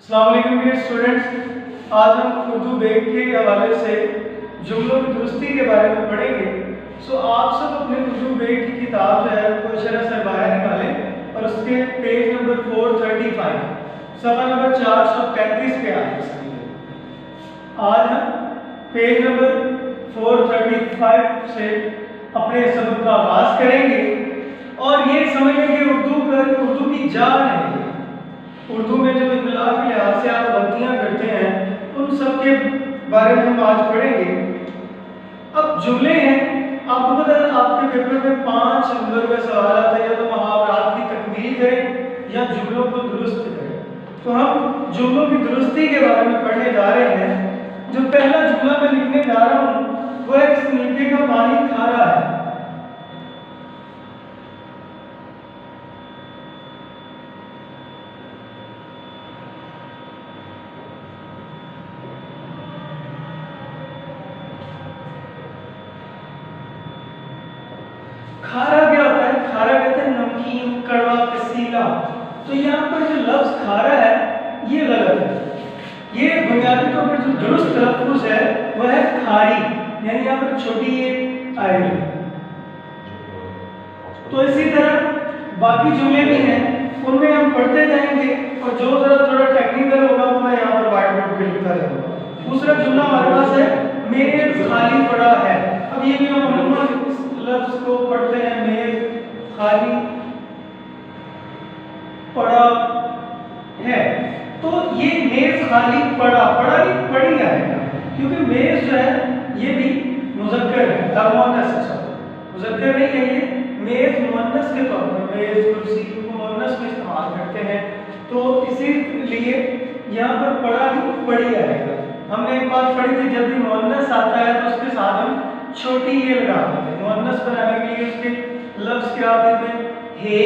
अस्सलाम वालेकुम dear students, आज हम उर्दू बेग के हवाले से जुमलों की दुरुस्ती के बारे में पढ़ेंगे। आप सब अपने उर्दू बेग की किताब जो है वो शरह से बाहर निकालें और उसके पेज नंबर 435 सफ़ा नंबर 435 पे आए। आज हम पेज नंबर 435 से अपने सबक का आगाज करेंगे और ये समझेंगे कि उर्दू की जान है। उर्दू में जो इब्तिला के लिहाज से आप गलतियाँ करते हैं उन सब के बारे में हम आज पढ़ेंगे। अब जुमले हैं, आपको पता है आपके पेपर में 5 नंबर का सवाल आता है, या तो मुहावरात की तकमील करें या जुमलों को दुरुस्त करें। तो हम जुमलों की दुरुस्ती के बारे में पढ़ने जा रहे हैं। जो पहला जुमला मैं लिखने जा रहा हूँ वह है इस नीचे का पानी खारा है। खारा क्या होता है? खारा कहते हैं नमकीन, कड़वा, कसीला। तो यहाँ पर जो लफ्ज खारा है ये गलत है। ये बुनियादी तौर पर जो दुरुस्त लफ्ज है वह है खारी, यानी यहाँ पर छोटी ये आएगी। तो इसी तरह बाकी जुमले भी हैं, उनमें हम पढ़ते जाएंगे और जो जरा थोड़ा टेक्निकल होगा वो मैं यहाँ पर व्हाइट बोर्ड पे लिखता जाऊंगा। दूसरा जुमला हमारे पास है मेज खाली पड़ा है। अब ये भी हम लफ्ज को पढ़ते हैं, मेज खाली पड़ा है। तो ये मेज खाली पड़ा नहीं पड़ी आएगा, क्योंकि मेज जो है ये भी मुज़क्कर है, मुज़क्कर नहीं है। ये मेज मुअन्नस के तौर पर मेज कुर्सी को मुअन्नस में इस्तेमाल करते हैं। तो इसीलिए यहाँ पर पड़ा नहीं पड़ी आएगा। हमने एक बात पढ़ी थी, जब भी मुअन्नस आता है तो उसके साथ हम छोटी ये लगा देते हैं। मुअन्नस बनाने के लिए उसके लफ्ज के आगे में हे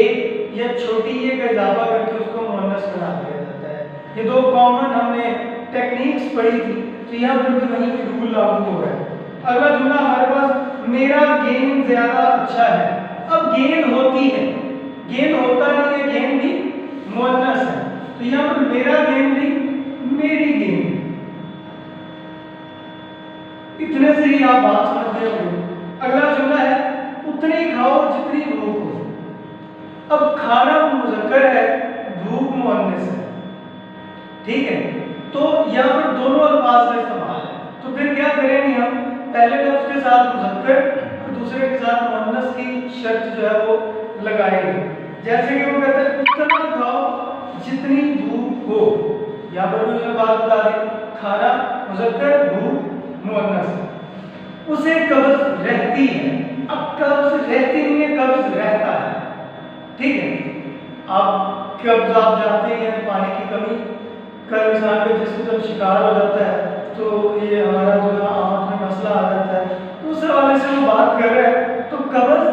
या छोटी ये का इजाफा करके उसको मुअन्नस बना दिया जाता है। ये दो कॉमन हमने टेक्निक्स पढ़ी थी, तो यहाँ पर भी वही रूल लागू हो रहा है। अगला जुमला हमारे पास मेरा गेंद ज्यादा अच्छा है। अब गेंद होती है, गेंद होता नहीं है, गेंद भी मुअन्नस है। तो यहाँ पर मेरा गेंद नहीं मेरी गेंद। इतने से ही आप बात समझ गए होंगे। अगला जुमला है उतनी खाओ जितनी भूख हो। अब खाना मुज़क्कर है, भूख मुअन्नस है, ठीक है। तो यहाँ पर दोनों अल्फाज का इस्तेमाल है। तो फिर क्या करेंगे हम? पहले लफ्ज के साथ मुज़क्कर और दूसरे के साथ मुअन्नस की शर्त जो है वो लगाएंगे। जैसे कि वो कहते हैं उतना खाओ जितनी भूख हो। यहाँ पर भी जो बात बता दी, खाना मुज़क्कर, भूख मुअन्नस। उसे कब्ज़ रहती है। अब कब्ज़ रहती नहीं है, कब्ज़ रहता है, ठीक है। अब कब्ज़ आप जानते हैं पानी की कमी का इंसान के जिसको जब शिकार हो जाता है तो ये हमारा जो आमद में मसला आ जाता है। तो उस हवाले से हम बात कर रहे हैं। तो कब्ज़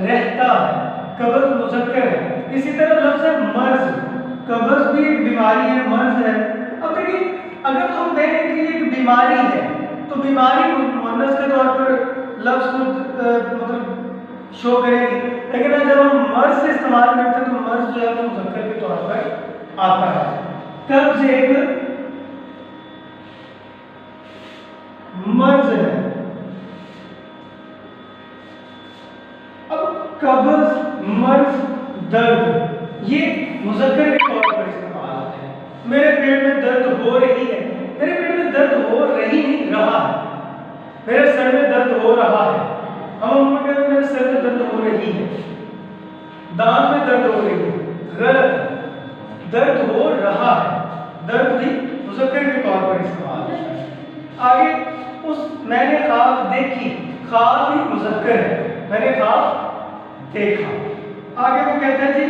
रहता है, कब्ज़ मुज़क्कर है। इसी तरह लफ्ज़ है मर्ज़। कब्ज़ भी एक बीमारी है, मर्ज़ है। अब देखिए, अगर हम कहें कि एक बीमारी है तो बीमारी मुअन्नस के तौर पर लफ्ज़ को मतलब शो करेगी, लेकिन जब हम मर्ज़ से इस्तेमाल करते हैं तो मर्ज़ जो है वो मुज़क्कर के तौर पर आता है। कब्ज़ एक मर्ज़ है। अब कब्ज़, मर्ज़, दर्द ये मुज़क्कर के तौर पर इस्तेमाल होते हैं। मेरे पेट में दर्द हो रही है, मेरे पेट में दर्द हो रही नहीं रहा है, मेरे सर में दर्द हो रहा है। हम कहते हैं मेरे सर में दर्द हो रही है, दांत में दर्द हो रही है, गलत। दर्द हो रहा है, दर्द भी मुज़क्कर के तौर पर इस्तेमाल होता है। आगे मैंने ख्वाब देखी, ख्वाब भी मुज़क्कर है, मैंने ख्वाब देखा। आगे वो कहते हैं जी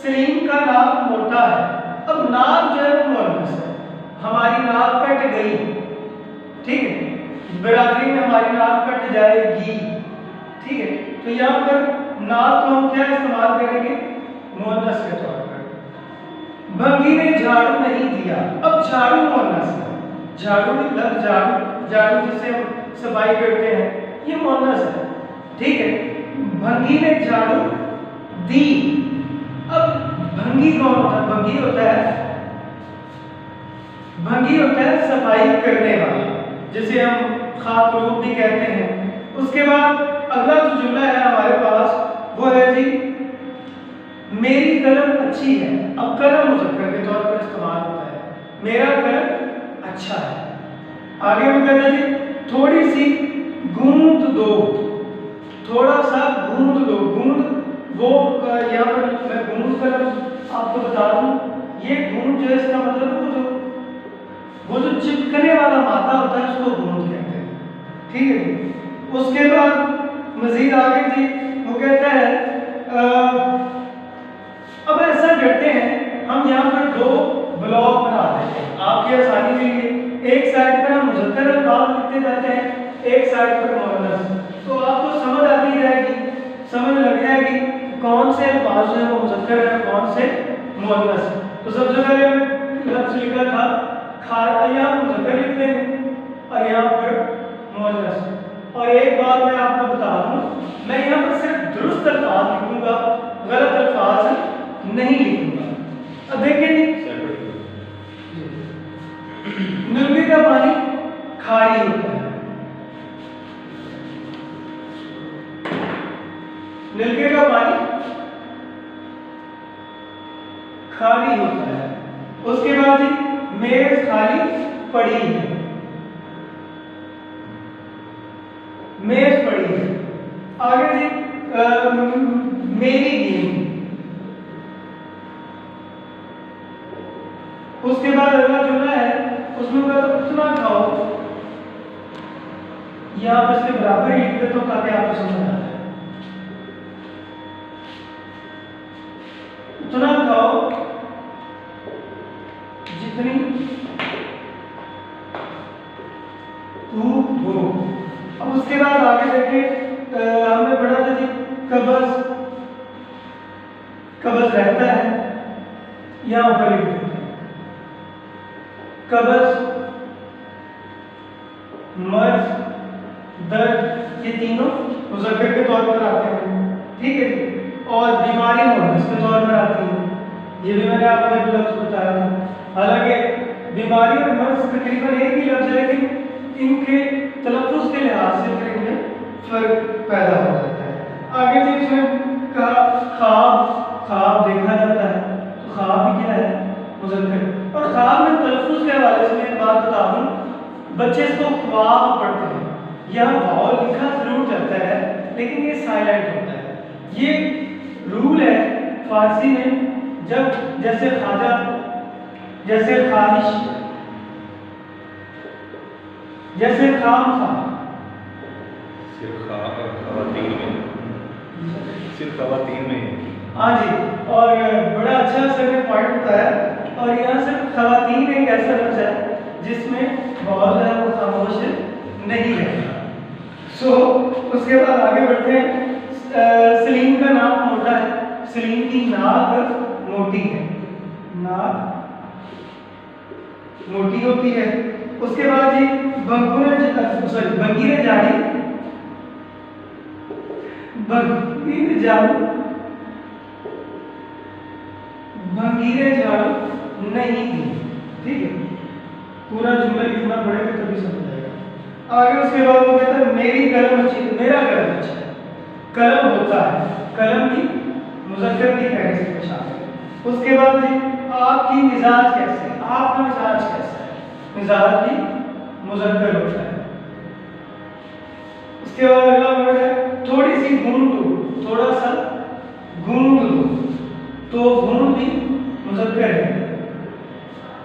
सलीम का नाक मोटा है। अब नाक जो है वो मुअन्नस है, हमारी नाक कट गई, ठीक है। बिरादरी में हमारी नाक कट जाएगी, ठीक है। तो यहाँ पर नाक को हम क्या इस्तेमाल करेंगे? मुअन्नस के तौर पर। भंगी ने झाड़ू नहीं दिया। अब झाड़ू मुअन्नस है, झाड़ू नहीं लफ्ज़ झाड़ू, झाड़ू जिससे हम सफाई करते हैं, ये मुअन्नस है, ठीक है। भंगी ने झाड़ू दी। अब भंगी कौन होता है? भंगी होता है भंगी होता है सफाई करने वाला, जिसे हम खाकरूब भी कहते हैं। उसके बाद अगला जो जुमला है हमारे पास वो है जी, मेरी कलम अच्छी है। अब कलम मुज़क्कर के तौर पर इस्तेमाल होता है, मेरा कलम अच्छा है। आगे वो कहते हैं जी, थोड़ी सी गूंद दो, थोड़ा सा गूंद दो। गूंद वो यहाँ पर मैं गूंद कलम आपको बता दूं, ये गूंद जो है इसका मतलब वो जो चिपकने वाला मादा होता है उसको गूंद कहते हैं, ठीक है जी। उसके बाद मजीद आगे जी वो कहता है अब ऐसा करते हैं, हम यहाँ पर दो ब्लॉक बना देते हैं आपकी आसानी के लिए। एक साइड पर हम मुज़क्कर अल्फाज लिखते जाते हैं, एक साइड पर मुअन्नस। तो आपको समझ आती रहेगी, समझ लग जाएगी कौन से अल्फाज जो है वो मुज़क्कर है, कौन से मुअन्नस। तो सबसे पहले हमने लफ्ज़ लिखा था खारा, यहाँ मुज़क्कर लिख देंगे और यहाँ पर मुअन्नस। और एक बात मैं आपको बता दूँ, मैं यहाँ पर सिर्फ दुरुस्त अल्फाज लिखूंगा, गलत अल्फाज नहीं लिखूंगा। अब देखिए नलके का पानी खारी होता है, नलके का पानी खाली होता है। उसके बाद जी मेज खाली पड़ी है, मेज पड़ी है। आगे जी मेरी गेंद। उसके बाद अगला जुमला है उसमें उतना खाओ, यहाँ पर इसके बराबर ही लिख देता हूं ताकि आपको समझ आ जाए। उतना खाओ जितनी भूख हो। अब उसके बाद आगे देखिए हमने पढ़ा था जी कब्ज़, कब्ज़ रहता है, यहाँ ऊपर लिख देते हैं कब्ज़, मर्ज, दर्द, ये तीनों मुज़क्कर के तौर पर आते हैं, ठीक है जी। और बीमारी मुअन्नस के तौर पर आती है, ये भी मैंने आपको एक लफ्ज़ बताया था। हालांकि बीमारी और मर्ज तकरीबन एक ही लफ्ज़ है, लेकिन इनके तलफ़्फ़ुज़ के लिहाज से फिर इनमें फ़र्क पैदा हो जाता है। आगे जी इसमें कहा ख्वाब, ख्वाब देखा जाता है, तो ख्वाब भी क्या है मुज़क्कर। और ख्वाब में तलफ़्फ़ुज़ के हवाले से एक बात बता दूँ, बच्चे इसको ख्वाब पढ़ते हैं, यह वाव लिखा जरूर जाता है लेकिन ये साइलेंट होता है। ये रूल है फारसी में, जब जैसे ख्वाजा, जैसे ख्वाहिश, जैसे खामखा, सिर्फ खवातीन में। हाँ जी, और बड़ा अच्छा सर ने पॉइंट बताया। और यहाँ सिर्फ खवातीन एक ऐसा लफ्ज़ है जिसमें वाव है वो खामोश नहीं है। सो उसके बाद आगे बढ़ते हैं। सलीम का नाक मोटा है, सलीम की नाक मोटी है, नाक मोटी होती है। उसके बाद जी बंगीरे झाड़ी, बंगीरे झाड़ू, बंगीरे झाड़ू नहीं थी, ठीक है। पूरा जुमला लिखना पड़ेगा तभी समझ आएगा। आगे उसके बाद वो कहता है मेरी कलम अच्छी, मेरा कलम अच्छा है। कलम होता है, कलम भी मुज़क्कर की कहने से पहचान है। उसके बाद जी आपकी मिजाज कैसे है, आपका मिजाज कैसा है, मिजाज भी मुज़क्कर होता है। उसके बाद अगला वर्ड है थोड़ी सी गूंद दो, थोड़ा सा गूंद दो, तो गूंद भी मुज़क्कर है।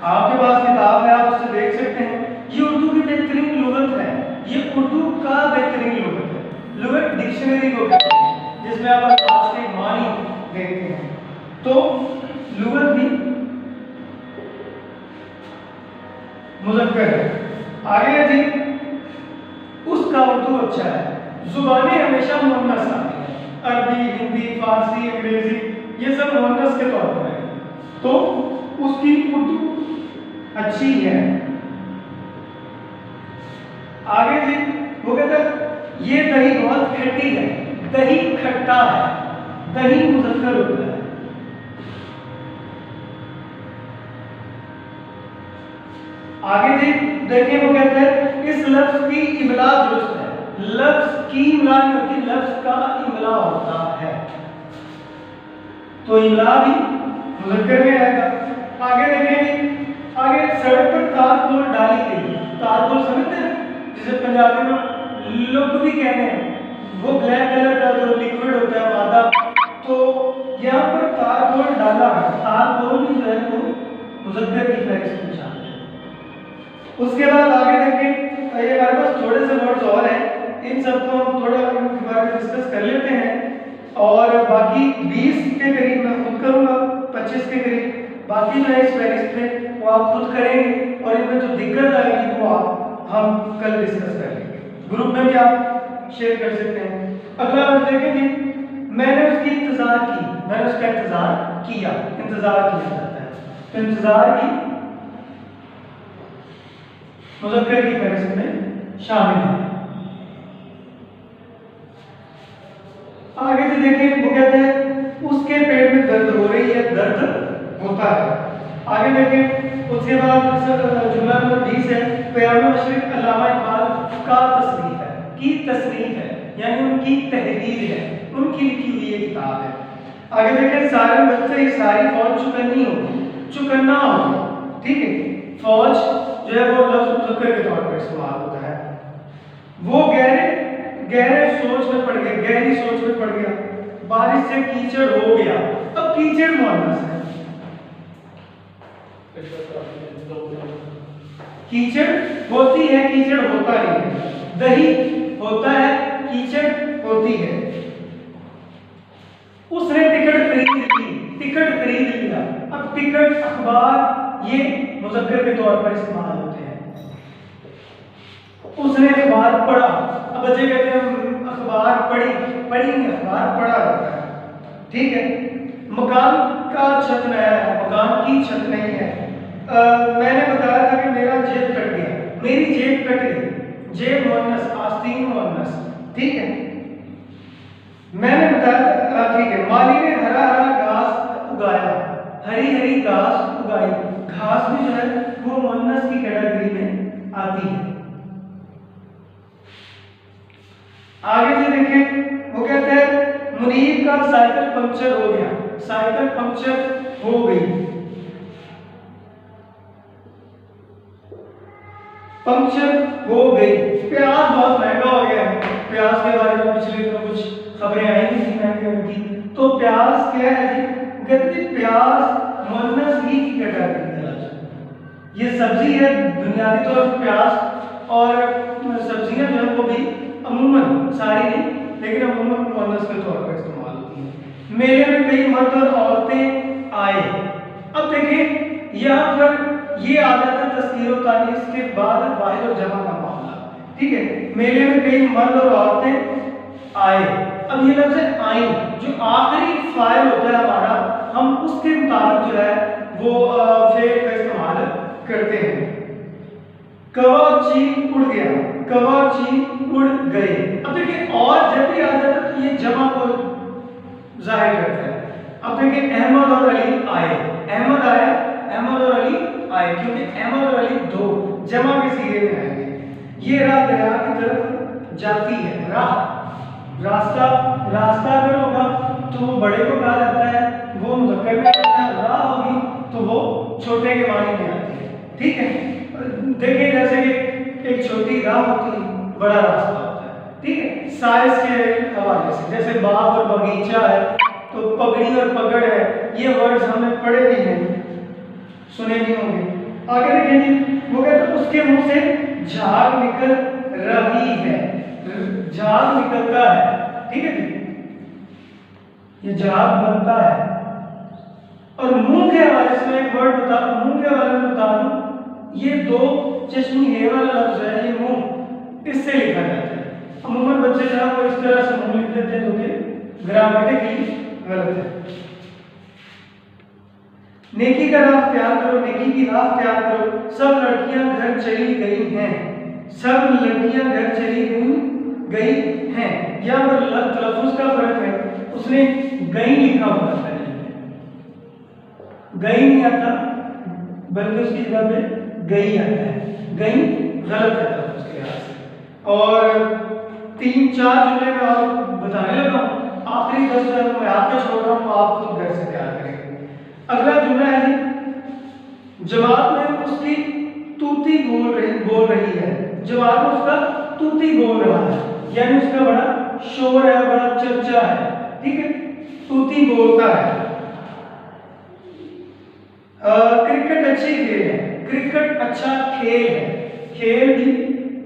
आपके पास किताब है, आप उसे देख सकते हैं। ये उर्दू की बेहतरीन लुगत है, ये उर्दू का बेहतरीन लुगत है, लुगत डिक्शनरी को कहते हैं, जिसमें आप अल्फाज के मानी देखते हैं। तो लुगत भी मुज़क्कर है। आगे है जी उसका उर्दू अच्छा है। जुबानें हमेशा मुअन्नस आती हैं, अरबी, हिंदी, फारसी, अंग्रेजी, ये सब मुअन्नस के तौर पर है, तो उसकी उर्दू अच्छी है। आगे जी वो कहता है ये दही बहुत खट्टी है, दही खट्टा है, दही मुज़क्कर होता है। आगे देखिए वो कहता है इस लफ्ज की इमला दुरुस्त है। लफ्ज की इमला नहीं होती, लफ्ज का इमला होता है। तो इमला भी मुज़क्कर में आएगा। आगे देखेंगे, आगे सड़क पर तारकोल डाली गई। तारकोल समझते हैं, जिसे पंजाबी में लोग भी कहते हैं, वो ब्लैक कलर का जो लिक्विड होता है मादा। तो यहाँ पर तारकोल डाला है। तारकोल भी जो है वो मुज़क्कर की फहरिस्त में शामिल है। उसके बाद आगे देखें, ये हमारे पास थोड़े से वर्ड्स और हैं, इन सबको हम थोड़ा इनके बारे में डिस्कस कर लेते हैं। और बाकी 20 के करीब मैं खुद करूँगा, 25 के करीब बाकी जो है इस फहरिस्त में वो आप खुद करेंगे, और इनमें जो दिक्कत आएगी वो हम कल डिस्कस करेंगे। ग्रुप में भी आप शेयर कर सकते हैं। अगला वर्ड देखें जी, मैंने उसकी इंतजार की, मैंने उसका इंतजार किया। इंतजार किया जाता है, तो इंतजार की मुज़क्कर की फहरिस्त में शामिल है। आगे से देखें, वो कहते हैं उसके पेट में दर्द हो रही है, दर्द होता है। आगे देखें, उसके बाद जुमला नंबर 20 है, क़याम मशरिक़ अल्लामा इक़बाल का तसनीफ़ है, की तसनीफ़ है, यानी उनकी तहरीर है, उनकी लिखी हुई ये किताब है। आगे देखें, सारे बच्चे सारी फौज चुकन्नी होगी, चुकन्ना होगा, ठीक है। फौज जो है वो लफ्ज़ मुज़क्कर के तौर पर इस्तेमाल होता है। वो गहरे सोच में पड़ गया, गहरी सोच में पड़ गया, बारिश से कीचड़ हो गया। अब कीचड़ मुअन्नस है, कीचड़ होती है, कीचड़ होता नहीं है। दही होता है, कीचड़ होती है। उसने टिकट खरीद ली, टिकट खरीद लिया। अब टिकट, अखबार ये मुज़क्कर के तौर पर इस्तेमाल होते हैं। उसने अखबार पढ़ा। अब बच्चे कहते हैं अखबार पढ़ी नहीं, अखबार पढ़ा जाता है, ठीक है। मकान का छत नया है, मकान की छत नहीं है। मैंने बताया था कि मेरा जेब कट गया, मेरी जेब कट गई। जेब मुअन्नस, आस्तीन मुअन्नस, ठीक है। मैंने बताया, ठीक है। माली ने हरा हरा घास उगाया, हरी हरी घास उगाई। घास भी जो है वो मुअन्नस की कैटेगरी में आती है। आगे से देखें, वो कहते हैं मुनीर का साइकिल पंक्चर हो गया, साइकिल पंक्चर हो गई। पंक्चर हो गई। प्याज बहुत महंगा हो गया है। प्याज के बारे में पिछले दिनों कुछ खबरें आई थी महंगे उनकी। तो प्याज क्या है जी, कहते हैं प्याज मुअन्नस ही की कैटेगरी है। ये सब्जी है बुनियादी तौर पर प्याज, और सब्जियां जो है वो भी अमूमन, सारी नहीं लेकिन अमूमन मुअन्नस के तौर पर इस्तेमाल होती हैं। मेले में कई मर्द और औरतें आए। अब देखिए यहाँ पर ये आ जाता है तस्कीर और तानीस के बाद वाहिद और जमा का मामला, ठीक है। मेले में कई मर्द और औरतें आए। अब ये लफ्ज़ है आई, जो आखिरी फाइल होता है हमारा, हम उसके मुताबिक जो है वो फेल का इस्तेमाल करते हैं। कवा चील उड़ गया, कवा चील उड़ गए। अब देखिए और जब भी आ जाता है तो ये जमा को जाहिर करता है। अब देखिए अहमद और अली आए, अहमद आया, अहमद और अली आए, क्योंकि अहमद और अली दो जमा के सीगे में आएंगे। ये राह दरिया की तरफ जाती है, रास्ता, रास्ता अगर होगा तो वो बड़े को कहा जाता है, वो मुज़क्कर में आता है। राह होगी तो वो छोटे के मानी में आती है, ठीक है। देखिए जैसे कि एक छोटी राह होती है, बड़ा रास्ता होता है, ठीक है। साइज के हवाले से जैसे बाग और बगीचा है, तो पगड़ी और पगड़ है, ये वर्ड्स हमने पढ़े भी हैं, सुने भी होंगे। आगे देखिए जी, वो कहते हैं उसके मुंह से झाग निकल रही है, झाग निकलता है, ठीक है जी, ये झाग बनता है। और मुंह के हवाले से एक वर्ड मुंह के हवाले में बता दूं, ये दो चश्मी है वाला लफ्ज है, ये मुंह, इससे लिखा जाता है। अमूमन बच्चे जो है वो इस तरह से मुंह लिख देते हैं, जो कि ग्रामेटिकली गलत है। नेकी का राह प्यार करो, नेकी की राह प्यार करो। सब लड़कियां घर चली गई हैं, सब लड़कियां घर चली गई हैं। यहाँ पर लफ्ज़ का फर्क है, उसने गई लिखा हुआ था, गई नहीं आता, बल्कि उसकी जगह पे गई आता है, गई गलत है तलफ़ुज़ के लिहाज से। और 3-4 जुमले में और बताने लगा हूँ, आखिरी 10 जो मैं आपको छोड़ रहा हूँ, आप खुद घर से तैयार करेंगे। अगला जुमला है जी, जमात में उसकी तूती बोल रही है। जमात में उसका तूती बोल रहा है, यानी उसका बड़ा शोर है, बड़ा चर्चा है, ठीक है, तूती बोलता है। क्रिकेट अच्छी खेल है, क्रिकेट अच्छा खेल है, खेल भी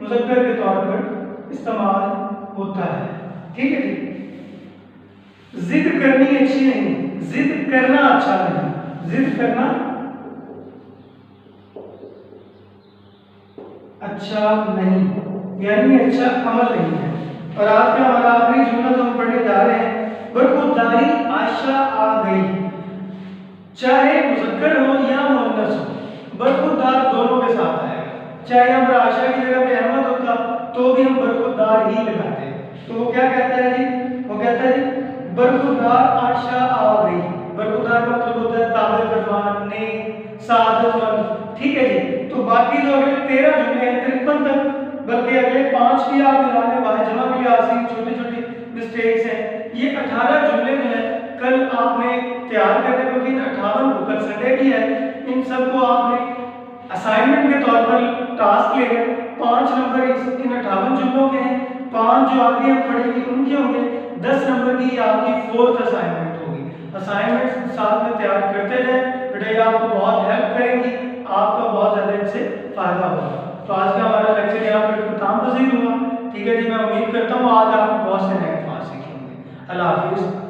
मुज़क्कर के तौर पर इस्तेमाल होता है, ठीक है जी। जिद करनी अच्छी नहीं, जिद करना अच्छा नहीं, जिद करना अच्छा नहीं, यानी अच्छा अमल नहीं है। और आज का हमारा आखिरी जुमला जो हम पढ़ने जा रहे हैं, बरखुरदारी आशा आ गई। चाहे मुज़क्कर हो या मुअन्नस हो, बरखुरदार दोनों के साथ आएगा। चाहे हम आशा की जगह पे अहमद होता तो भी हम बरखुरदार ही लगाते। तो वो क्या कहता है जी, वो कहता है जी बरखुरदार आशा आ गई। बरखुरदार का मतलब होता है ताबे फरमान, नेक, सादतमंद, ठीक है जी। तो बाकी जो अगले 13 जुमले हैं 53 तक, बल्कि अगले 5 भी आप मिलाने वाले जमा भी आसी छोटी छोटी मिस्टेक्स हैं, ये 18 जुमले जो है कल आपने तैयार करने, क्योंकि 58 को कल संडे भी है, इन सबको आपने असाइनमेंट के तौर पर टास्क लेंगे। 5 नंबर इन 58 जुमलों के हैं, 5 जो आगे हम पढ़ेंगे उनके होंगे, 10 नंबर की आपकी 4th असाइनमेंट होगी। असाइनमेंट साथ में तैयार करते जाए, बेटा आपको बहुत हेल्प करेंगी, आपका बहुत ज़्यादा इनसे फ़ायदा होगा। तो आज का हमारा लेक्चर यहाँ पर खत्म पसीर हुआ, ठीक है जी। मैं उम्मीद करता हूँ आज आप बहुत से नए अल्फाज सीखेंगे। अल्लाह हाफिज़।